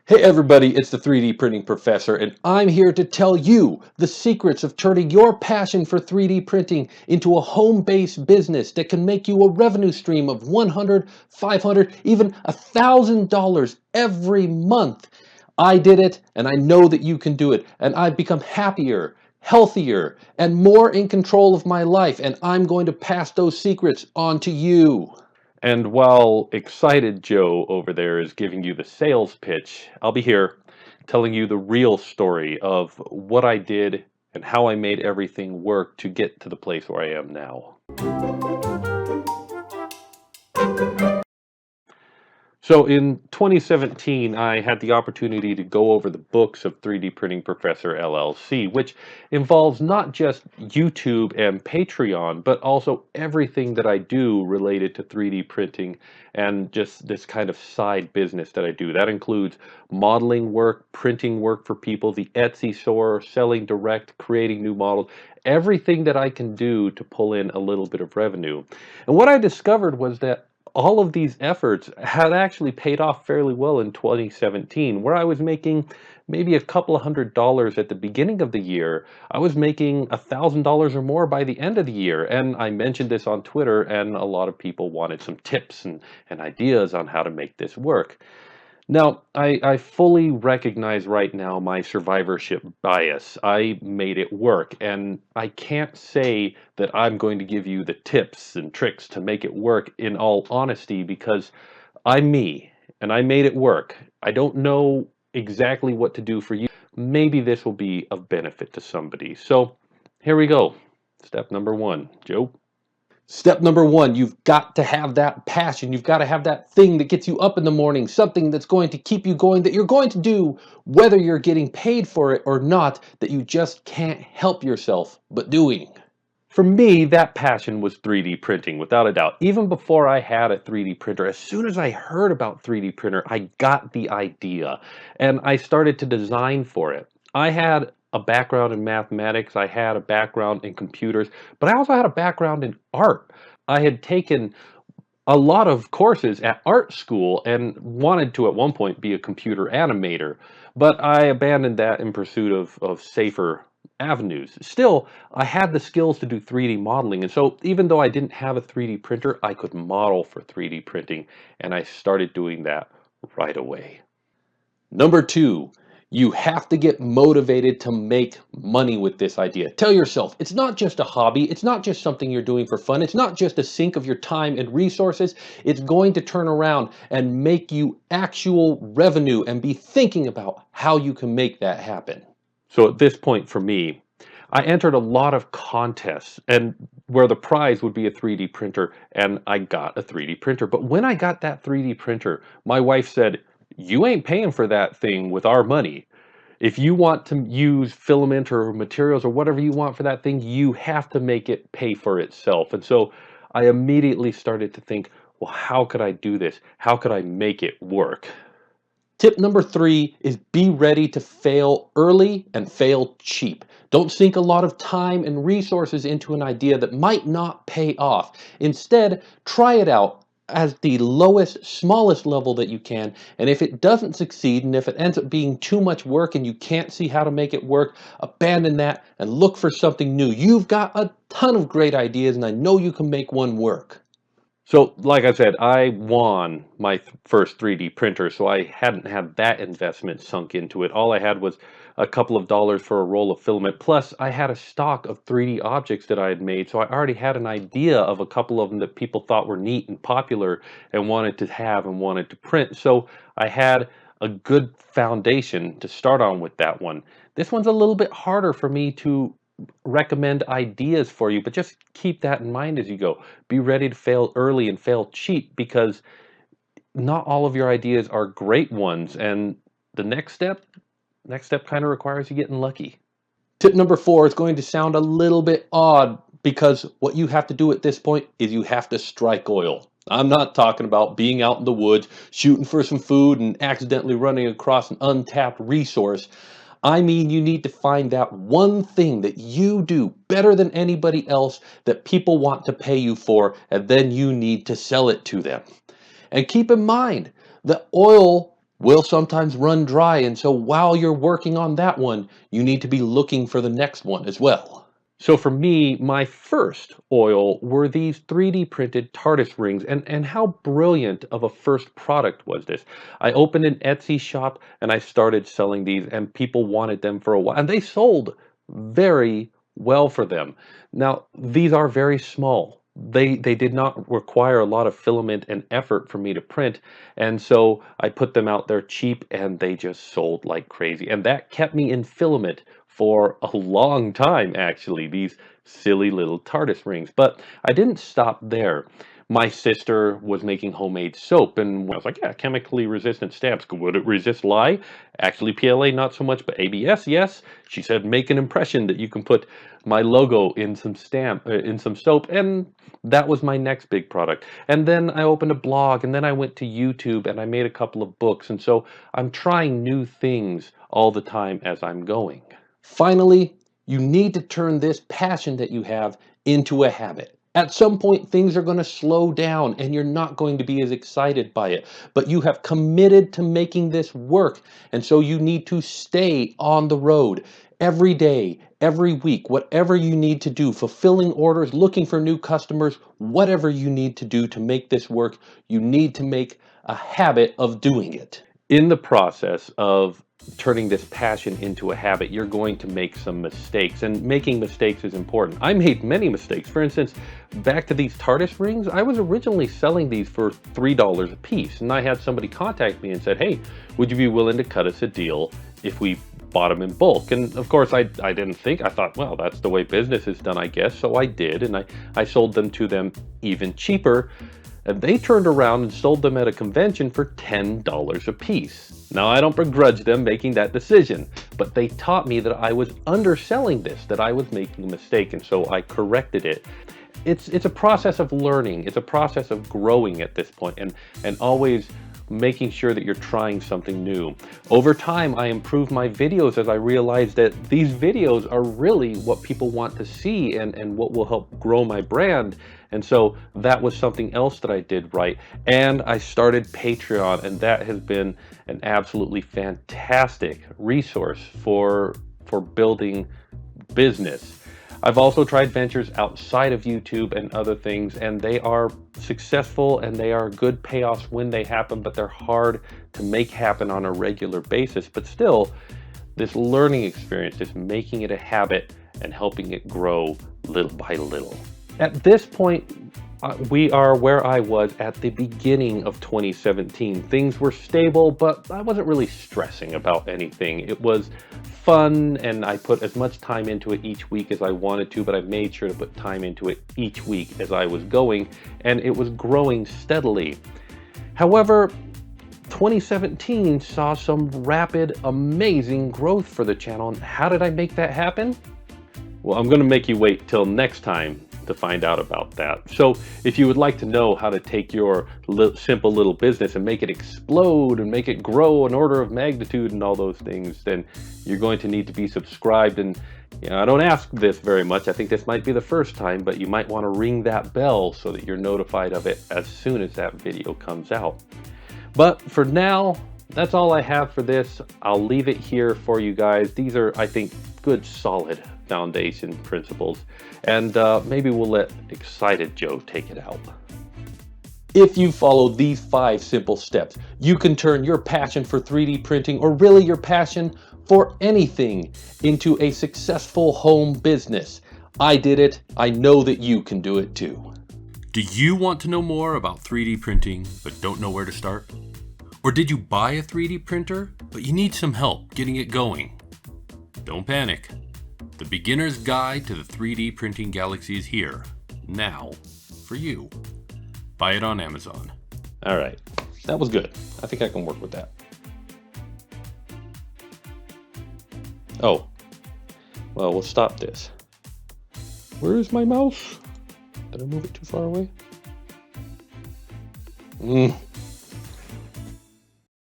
Hey everybody, it's the 3D Printing Professor, and I'm here to tell you the secrets of turning your passion for 3D printing into a home-based business that can make you a revenue stream of $100, $500, even $1,000 every month. I did it, and I know that you can do it, and I've become happier, healthier, and more in control of my life, and I'm going to pass those secrets on to you. And while Excited Joe over there is giving you the sales pitch, I'll be here telling you the real story of what I did and how I made everything work to get to the place where I am now. So in 2017, I had the opportunity to go over the books of 3D Printing Professor LLC, which involves not just YouTube and Patreon, but also everything that I do related to 3D printing and just this kind of side business that I do. That includes modeling work, printing work for people, the Etsy store, selling direct, creating new models, everything that I can do to pull in a little bit of revenue. And what I discovered was that all of these efforts had actually paid off fairly well in 2017, where I was making maybe a couple of $100 at the beginning of the year. I was making $1,000 or more by the end of the year. And I mentioned this on Twitter, and a lot of people wanted some tips and ideas on how to make this work. Now, I fully recognize right now my survivorship bias. I made it work, and I can't say that I'm going to give you the tips and tricks to make it work in all honesty because I'm me, and I made it work. I don't know exactly what to do for you. Maybe this will be of benefit to somebody. So here we go. Step number one, Joe. Step number one, you've got to have that passion. You've got to have that thing that gets you up in the morning, something that's going to keep you going, that you're going to do whether you're getting paid for it or not, that you just can't help yourself but doing. For me, that passion was 3D printing, without a doubt. Even before I had a 3D printer, as soon as I heard about 3D printer, I got the idea and I started to design for it. I had a background in mathematics, I had a background in computers, but I also had a background in art. I had taken a lot of courses at art school and wanted to at one point be a computer animator, but I abandoned that in pursuit of safer avenues. Still, I had the skills to do 3D modeling, and so even though I didn't have a 3D printer, I could model for 3D printing, and I started doing that right away. Number two, you have to get motivated to make money with this idea. Tell yourself, it's not just a hobby. It's not just something you're doing for fun. It's not just a sink of your time and resources. It's going to turn around and make you actual revenue and be thinking about how you can make that happen. So at this point for me, I entered a lot of contests and where the prize would be a 3D printer, and I got a 3D printer. But when I got that 3D printer, my wife said, you ain't paying for that thing with our money. If you want to use filament or materials or whatever you want for that thing, you have to make it pay for itself. And so I immediately started to think, well, how could I do this? How could I make it work? Tip number three is be ready to fail early and fail cheap. Don't sink a lot of time and resources into an idea that might not pay off. Instead, try it out at the lowest, smallest level that you can. And if it doesn't succeed, and if it ends up being too much work and you can't see how to make it work, abandon that and look for something new. You've got a ton of great ideas, and I know you can make one work. So, like I said, I won my first 3D printer, so I hadn't had that investment sunk into it. All I had was a couple of dollars for a roll of filament. Plus, I had a stock of 3D objects that I had made, so I already had an idea of a couple of them that people thought were neat and popular and wanted to have and wanted to print. So I had a good foundation to start on with that one. This one's a little bit harder for me to recommend ideas for you, but just keep that in mind as you go. Be ready to fail early and fail cheap because not all of your ideas are great ones, and the next step kind of requires you getting lucky. Tip number four is going to sound a little bit odd because what you have to do at this point is you have to strike oil. I'm not talking about being out in the woods, shooting for some food and accidentally running across an untapped resource. I mean, you need to find that one thing that you do better than anybody else that people want to pay you for, and then you need to sell it to them. And keep in mind, the oil will sometimes run dry. And so while you're working on that one, you need to be looking for the next one as well. So for me, my first oil were these 3D printed TARDIS rings, and how brilliant of a first product was this? I opened an Etsy shop and I started selling these, and people wanted them for a while, and they sold very well for them. Now, these are very small. They did not require a lot of filament and effort for me to print, and so I put them out there cheap and they just sold like crazy. And that kept me in filament for a long time, actually, these silly little TARDIS rings. But I didn't stop there. My sister was making homemade soap, and I was like, yeah, chemically resistant stamps. Would it resist lye? Actually, PLA, not so much, but ABS, yes. She said, make an impression that you can put my logo in some in some soap, and that was my next big product. And then I opened a blog, and then I went to YouTube, and I made a couple of books, and so I'm trying new things all the time as I'm going. Finally, you need to turn this passion that you have into a habit. At some point, things are going to slow down and you're not going to be as excited by it. But you have committed to making this work. And so you need to stay on the road every day, every week, whatever you need to do, fulfilling orders, looking for new customers, whatever you need to do to make this work, you need to make a habit of doing it. In the process of turning this passion into a habit, you're going to make some mistakes, and making mistakes is important. I made many mistakes. For instance, back to these TARDIS rings, I was originally selling these for $3 a piece, and I had somebody contact me and said, hey, would you be willing to cut us a deal if we bought them in bulk? And of course, I didn't think. I thought, well, that's the way business is done, I guess. So I did, and I sold them to them even cheaper. And they turned around and sold them at a convention for $10 a piece. Now, I don't begrudge them making that decision, but they taught me that I was underselling this, that I was making a mistake, and so I corrected it. It's a process of learning. It's a process of growing at this point, and always making sure that you're trying something new. Over time, I improved my videos as I realized that these videos are really what people want to see and what will help grow my brand. And so that was something else that I did right. And I started Patreon, and that has been an absolutely fantastic resource for building business. I've also tried ventures outside of YouTube and other things, and they are successful and they are good payoffs when they happen, but they're hard to make happen on a regular basis. But still, this learning experience, this making it a habit and helping it grow little by little. At this point, we are where I was at the beginning of 2017. Things were stable, but I wasn't really stressing about anything. It was fun, and I put as much time into it each week as I wanted to, but I made sure to put time into it each week as I was going, and it was growing steadily. However, 2017 saw some rapid, amazing growth for the channel. And how did I make that happen? Well, I'm going to make you wait till next time to find out about that. So if you would like to know how to take your simple little business and make it explode and make it grow an order of magnitude and all those things, then you're going to need to be subscribed. And I don't ask this very much. I think this might be the first time, but you might want to ring that bell so that you're notified of it as soon as that video comes out. But for now, that's all I have for this. I'll leave it here for you guys. These are, I think, good, solid foundation principles. And maybe we'll let Excited Joe take it out. If you follow these 5 simple steps, you can turn your passion for 3D printing, or really your passion for anything, into a successful home business. I did it. I know that you can do it too. Do you want to know more about 3D printing but don't know where to start? Or did you buy a 3D printer but you need some help getting it going? Don't panic. The Beginner's Guide to the 3D Printing Galaxy is here, now, for you. Buy it on Amazon. All right, that was good. I think I can work with that. Oh, well, we'll stop this. Where is my mouse? Did I move it too far away?